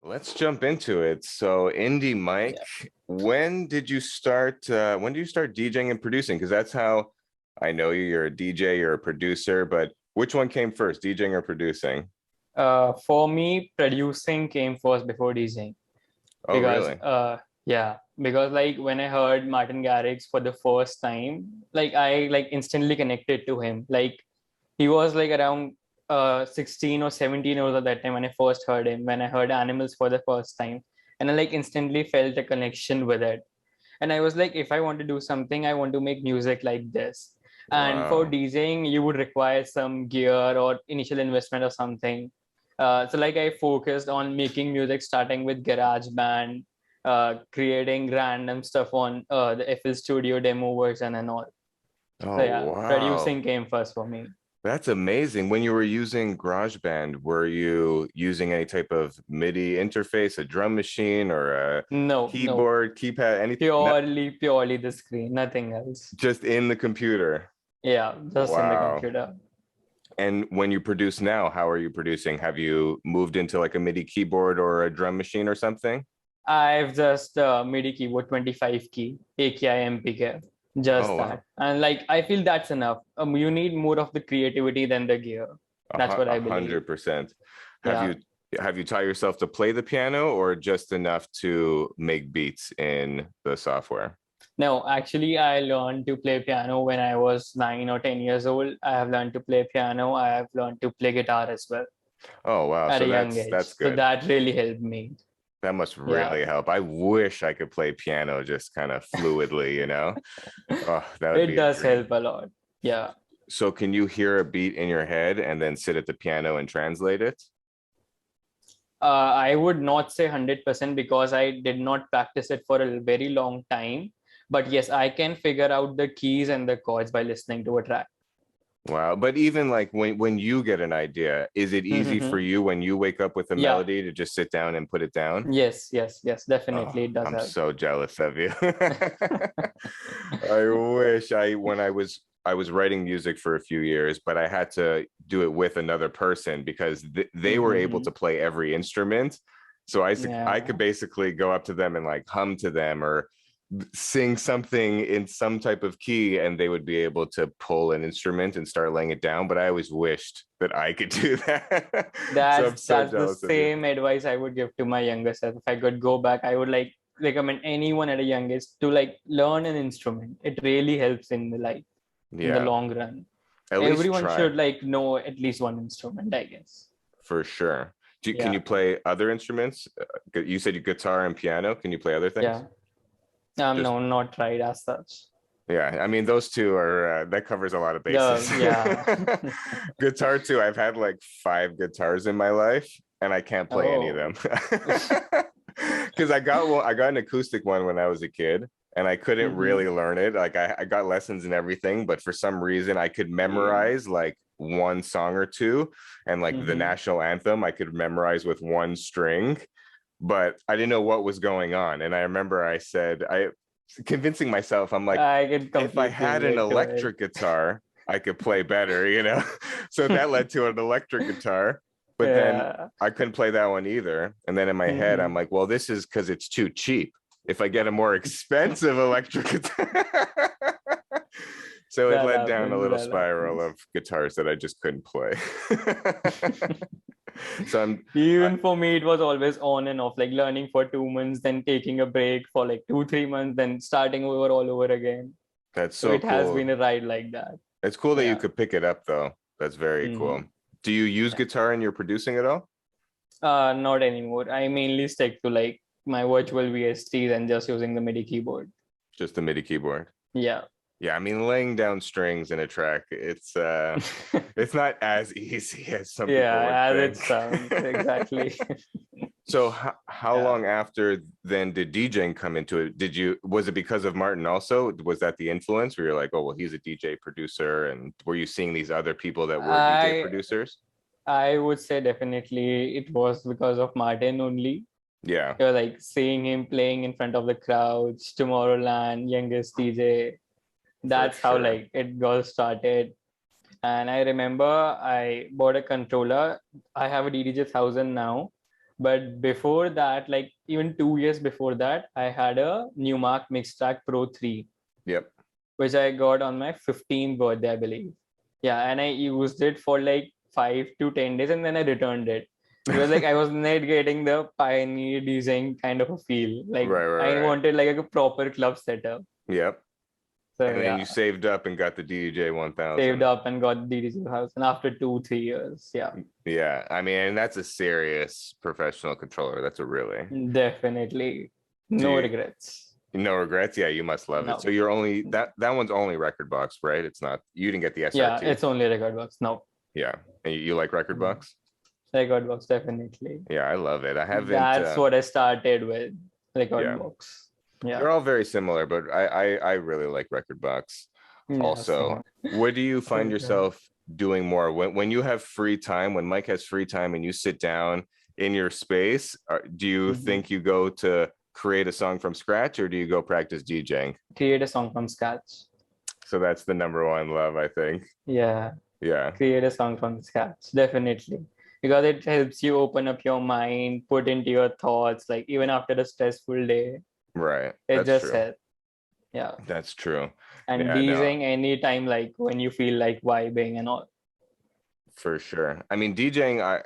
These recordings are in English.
Let's jump into it. So, Indie Mike, Yeah. when did you start DJing and producing? Because that's how I know you. You're a DJ, you're a producer, but which one came first, DJing or producing? For me, producing came first before DJing Oh, because really? because like when I heard Martin Garrix for the first time, like I like instantly connected to him. Like he was like around 16 or 17 years at that time when I first heard him, when I heard Animals for the first time. And I like instantly felt a connection with it. And I was like, if I want to do something, I want to make music like this. And for Wow. DJing, you would require some gear or initial investment or something. So like I focused on making music starting with GarageBand, creating random stuff on the FL Studio demo version and all. So Oh, yeah, wow. producing came first for me. That's amazing. When you were using GarageBand, were you using any type of MIDI interface, a drum machine or a No, keyboard, keypad, anything? Not purely the screen, nothing else. just in the computer. Yeah, just in the Wow. computer. And when you produce now, how are you producing? Have you moved into like a MIDI keyboard or a drum machine or something? I've just MIDI keyboard 25 key, AKI MPK, Oh, just wow. that. And like I feel that's enough. You need more of the creativity than the gear. That's what A I believe. 100%. Have Yeah. you have you taught yourself to play the piano or just enough to make beats in the software? No, actually, I learned to play piano when I was 9 or 10 years old. I have learned to play piano. I have learned to play guitar as well Oh, wow. at a So young that's age. So good. that really helped me. That must Yeah. really help. I wish I could play piano just kind of fluidly, you know? Oh, that would It be a does dream. help a lot. Yeah. So can you hear a beat in your head and then sit at the piano and translate it? I would not say 100% because I did not practice it for a very long time. But yes, I can figure out the keys and the chords by listening to a track. Wow. But even like when you get an idea, is it easy for you when you wake up with a Yeah. melody to just sit down and put it down? Yes. Oh, Definitely, it does I'm help. so jealous of you. I wish I was writing music for a few years, but I had to do it with another person because they were able to play every instrument. So I could Yeah, basically go up to them and like hum to them or sing something in some type of key and they would be able to pull an instrument and start laying it down. But I always wished that I could do that. So I'm so that's the jealous of you. same advice I would give to my younger self. If I could go back, I would like recommend anyone at a young age to like learn an instrument. It really helps in the life in the Yeah, long run. at least Everyone try should like know at least one instrument, I guess. for sure. Can Yeah, you play other instruments? You said you guitar and piano. Can you play other things? yeah. Just No, not tried as such. yeah, I mean those two are that covers a lot of bases. Yeah. Guitar too. I've had like 5 guitars in my life, and I can't play any of Oh. them because I got an acoustic one when I was a kid, and I couldn't Mm-hmm. really learn it. Like I got lessons and everything, but for some reason I could memorize like one song or two, and like the Mm-hmm. national anthem I could memorize with one string, but I didn't know what was going on. And I remember I said I convincing myself, I'm like, I can if I completely had an relate to it. electric guitar, I could play better, you know? So that led to an electric guitar, but then Yeah. I couldn't play that one either. And then in my head, I'm Mm-hmm. like, well, this is because it's too cheap. If I get a more expensive electric guitar. So it That led down a happens. little That spiral happens. of guitars that I just couldn't play. So I, Even for me, it was always on and off, like learning for 2 months, then taking a break for like 2, 3 months, then starting over all over again. that's So so it has cool. been a ride like that. It's cool that you Yeah. could pick it up though. That's very cool. Hmm. Do you use Yeah. guitar in your producing at all? Not anymore. I mainly stick to like my virtual VSTs and just using the MIDI keyboard. Just the MIDI keyboard. Yeah. Yeah, I mean laying down strings in a track, it's not as easy as some people would Yeah, as it think. sounds. Exactly. So how Yeah. long after then did DJing come into it? Was it because of Martin also? Was that the influence where you're like, oh well, he's a DJ producer, and were you seeing these other people that were DJ I producers? I would say definitely it was because of Martin only. Yeah, You're like seeing him playing in front of the crowds, Tomorrowland, youngest DJ. for That's how sure. like it got started. And I remember I bought a controller. I have a DDJ 1000 now, But before that, like even 2 years before that, I had a Newmark Mix Track Pro 3, Yep. which I got on my 15th birthday, I believe. Yeah, and I used it for like 5 to 10 days, and then I returned it because like I was not getting the pioneer DJing kind of a feel. Like Right, I right, right. wanted like a proper club setup. Yep. So And then you yeah, saved up and got the DJ saved 1000. up and got the DJing house, and after 2 3 years, yeah, Yeah. I mean, and that's a serious professional controller. That's a really. definitely Do no you regrets. no regrets? Yeah, you must love it. So No. you're only that one's only record box, right? It's not you didn't get the Yeah, SRT. it's only record box. No. Yeah. And you like record Mm. box? Record box, definitely. Yeah, I love it. I haven't That's what I started with, record yeah. box. Yeah. They're all very similar, but I really like record box Yeah, also. same. What do you find Yeah. yourself doing more when you have free time, when Mike has free time and you sit down in your space, do you Mhm. think you go to create a song from scratch or do you go practice DJing? Create a song from scratch. So that's the number one love, I think. Yeah. Yeah. Create a song from scratch. Definitely. Because it helps you open up your mind, put into your thoughts, like even after a stressful day. Right. It That's just true. helps. Yeah. That's true. And Yeah, no, DJing anytime, like when you feel like vibing and all. for sure. I mean, DJing,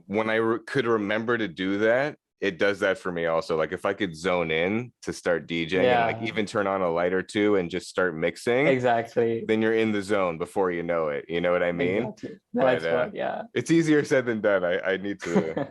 when I could remember to do that, it does that for me also. Like if I could zone in to start DJing and like Yeah, even turn on a light or two and just start mixing, exactly. then you're in the zone before you know it. You know what I mean? Exactly. But That's what, yeah. it's easier said than done. I need to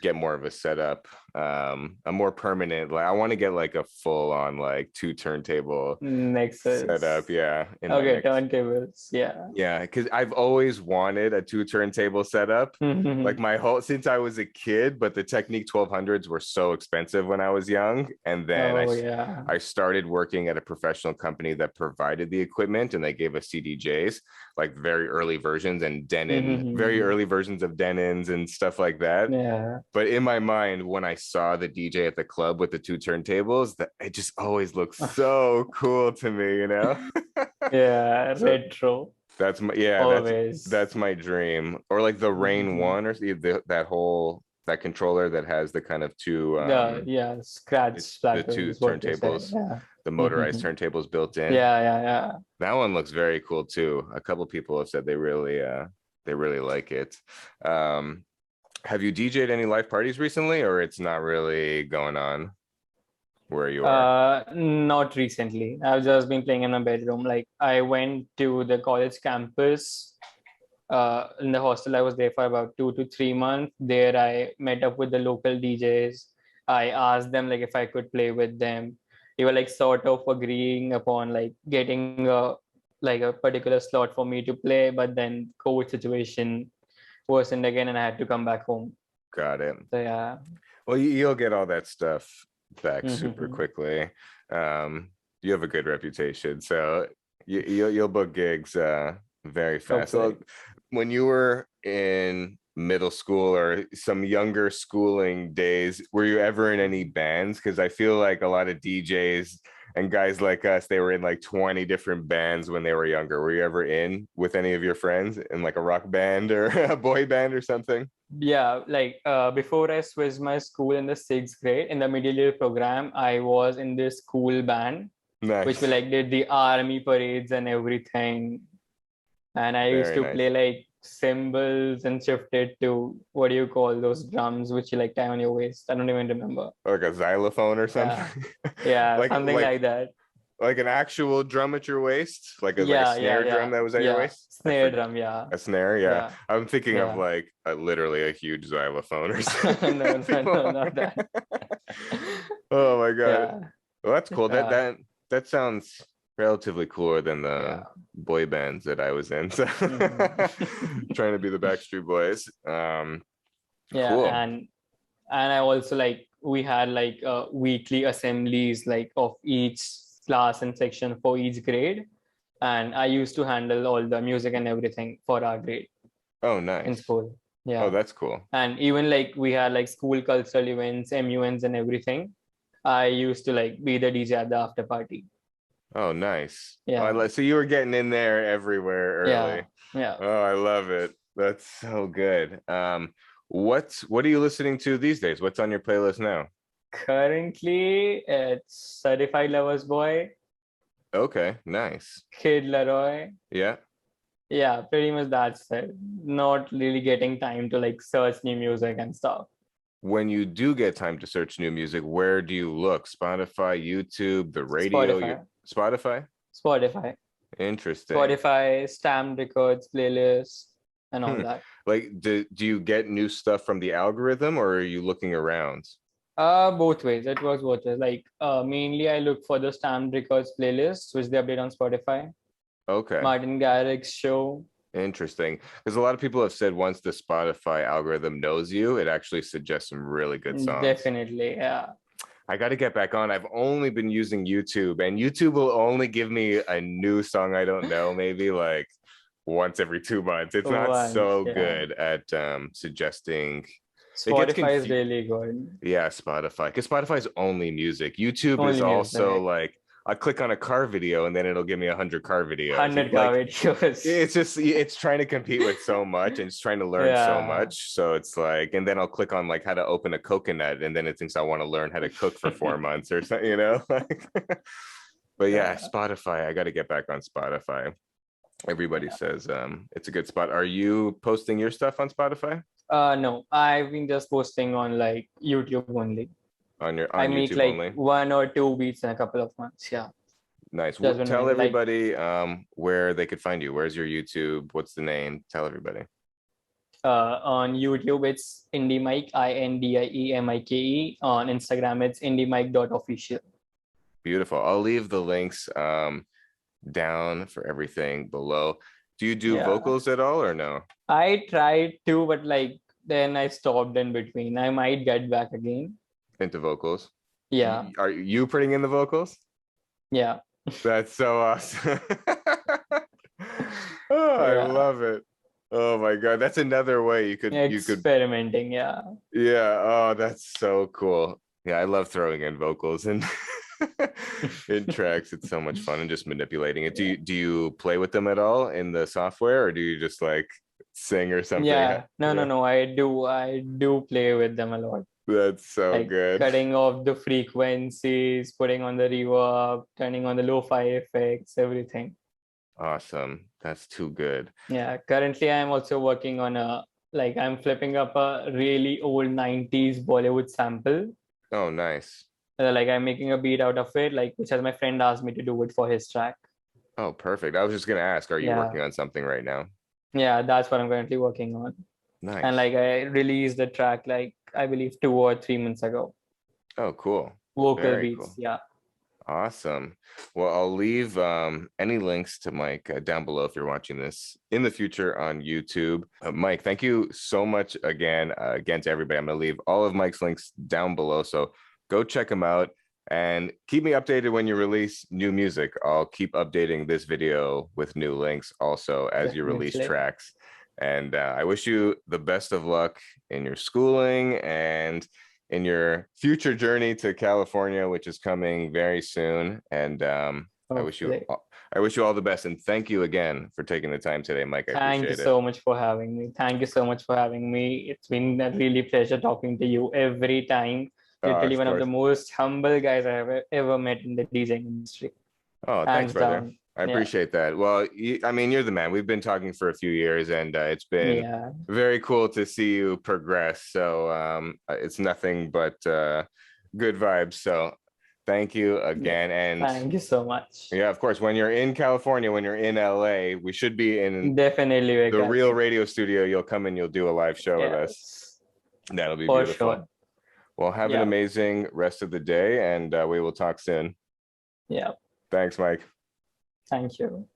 get more of a setup, a more permanent. Like I want to get like a full on like 2 turntable setup. Nexus. Yeah, in my Okay, next. turntables. Yeah. Yeah, because I've always wanted a 2 turntable setup, like my whole since I was a kid. But the Technique 1200s were so expensive when I was young, and then Oh, yeah. I started working at a professional company that provided the equipment, and they gave us CDJs, like very early versions and Denon, very early versions of Denons and stuff like that. Yeah. But in my mind, when I saw the DJ at the club with the 2 turntables, that it just always looked so cool to me, you know? Yeah, So retro. that's my yeah, Always. that's my dream. Or like the Rain Mhm. One or that whole that controller that has the kind of two Yeah, scratch the splatter two is what you say. turntables, Yeah. the motorized Mhm. turntables built in. Yeah, yeah, yeah. That one looks very cool too. A couple people have said they really like it. Um have you DJ'd any live parties recently or it's not really going on where you are? Not recently. I've just been playing in my bedroom. Like I went to the college campus in the hostel. I was there for about 2 to 3 months. There I met up with the local DJs. I asked them like if I could play with them. They were like sort of agreeing upon like getting a particular slot for me to play, but then COVID situation worsened again and I had to come back home. Got it. So yeah. Well, you'll get all that stuff back super Mhm. quickly. You have a good reputation, so you'll book gigs very fast. Hopefully. So when you were in middle school or some younger schooling days, were you ever in any bands? Because I feel like a lot of DJs and guys like us, they were in like 20 different bands when they were younger. Were you ever in with any of your friends in like a rock band or a boy band or something? Yeah, like before I switched my school in the sixth grade in the middle year program, I was in this school band, which we Nice. like did the army parades and everything. And I used Very to nice. play like cymbals and shifted to what do you call those drums which you like tie on your waist? I don't even remember. Like a xylophone or something. Yeah, yeah, like something like like that. like an actual drum at your waist, like a Yeah, yeah, snare drum yeah, that was at your yeah. waist. I Snare forget drum, yeah, a snare. Yeah, yeah, I'm thinking of yeah. like literally a huge xylophone or No, something. no, no, not that. Oh my god. Yeah, Well, that's cool. That yeah, that that sounds relatively cooler than the yeah. boy bands that I was in. So Mhm. trying to be the Backstreet Boys. Yeah, Cool. and I also like we had like weekly assemblies like of each class and section for each grade, and I used to handle all the music and everything for our grade Oh, in nice. school. Oh, Yeah, that's cool. and even like we had like school cultural events, MUNs, and everything. I used to like be the DJ at the after party. Oh, nice. Oh, Yeah, so you were getting in there everywhere yeah, early. yeah. Oh, I love it. That's so good. What are you listening to these days? What's on your playlist now? Currently, it's Certified Lover's Boy, Okay, nice. Kid Laroi. Yeah. Yeah, pretty much that's it. Not really getting time to like search new music and stuff. When you do get time to search new music, where do you look? Spotify, YouTube, the radio, your Spotify, Spotify? Spotify, Interesting. Spotify, Stamped Records, playlists, and all Hmm. that. Like, do you get new stuff from the algorithm or are you looking around? Both ways. It works both ways. Like, mainly I look for the Stamped Records playlists, which they update on Spotify. Okay. Martin Garrix show. Interesting. Because a lot of people have said once the Spotify algorithm knows you, it actually suggests some really good songs. Definitely, yeah. I got to get back on. I've only been using YouTube, and YouTube will only give me a new song I don't know, maybe like once every 2 months. It's not Once, so yeah. good at suggesting. It gets Spotify is confused. really good. Yeah, Spotify, because Spotify is only music. YouTube is Only also music. like I click on a car video and then it'll give me 100 car videos. 100 Like videos. it's just it's trying to compete with so much and it's trying to learn so Yeah. much. So it's like, and then I'll click on like how to open a coconut, and then it thinks I want to learn how to cook for 4 months or something, you know? Like, but yeah, Yeah. Spotify. I got to get back on Spotify. Everybody Yeah. says it's a good spot. Are you posting your stuff on Spotify? No, I've been just posting on like YouTube only. On your I on make YouTube like only? 1 or 2 beats in a couple of months. Yeah. Nice. Just been Tell making like everybody where they could find you. Where's your YouTube? What's the name? Tell everybody. on YouTube it's indiemike, INDIEMIKE. On Instagram it's indiemike.official. Beautiful. I'll leave the links down for everything below. Do you do Yeah. vocals at all or no? I tried to, but like then I stopped in between. I might get back again. Into vocals? Yeah. Are you putting in the vocals? Yeah. That's so awesome. Oh, I Yeah. love it. Oh my God. That's another way you could Experimenting. Yeah. yeah. Oh, that's so cool. Yeah, I love throwing in vocals and in tracks. It's so much fun and just manipulating it. Do you play with them at all in the software, or do you just like sing or something? Yeah. No, no, Yeah, no. I do play with them a lot. that's so Like good. cutting off the frequencies, putting on the reverb, turning on the lo-fi effects, everything. Awesome. That's too good. Yeah. Currently I'm also working on I'm flipping up a really old 90s Bollywood sample. Oh, nice. Like I'm making a beat out of it, like which has my friend asked me to do it for his track. Oh, perfect. I was just gonna ask, are you Yeah. working on something right now? Yeah, that's what I'm currently working on. And Nice. like I released the track like I believe 2 or 3 months ago. Oh, cool. Vocal Very beats, cool. yeah. Awesome. Well, I'll leave any links to Mike down below if you're watching this in the future on YouTube. Mike, thank you so much again to everybody. I'm going to leave all of Mike's links down below. So go check him out and keep me updated when you release new music. I'll keep updating this video with new links also as you release Definitely. tracks. And I wish you the best of luck in your schooling and in your future journey to California, which is coming very soon. And Hopefully. I wish you all the best. And thank you again for taking the time today, Mike. I Thank you appreciate it. so much for having me. Thank you so much for having me. It's been a really pleasure talking to you every time. Literally Of one of the course. most humble guys I have ever met in the DJing industry. Oh, thanks, Hands brother. down. I Yeah. appreciate that. Well, I mean, you're the man. We've been talking for a few years, and it's been Yeah. very cool to see you progress. So it's nothing but good vibes. So thank you Yeah. again. And Thank you so much. yeah, of course, when you're in California, when you're in LA, we should be in Definitely we the catch real you. radio studio. You'll come and you'll do a live show with us. Yes. That'll be For beautiful. sure. Well, have an Yeah. amazing rest of the day, and we will talk soon. Yeah. Thanks, Mike. Thank you.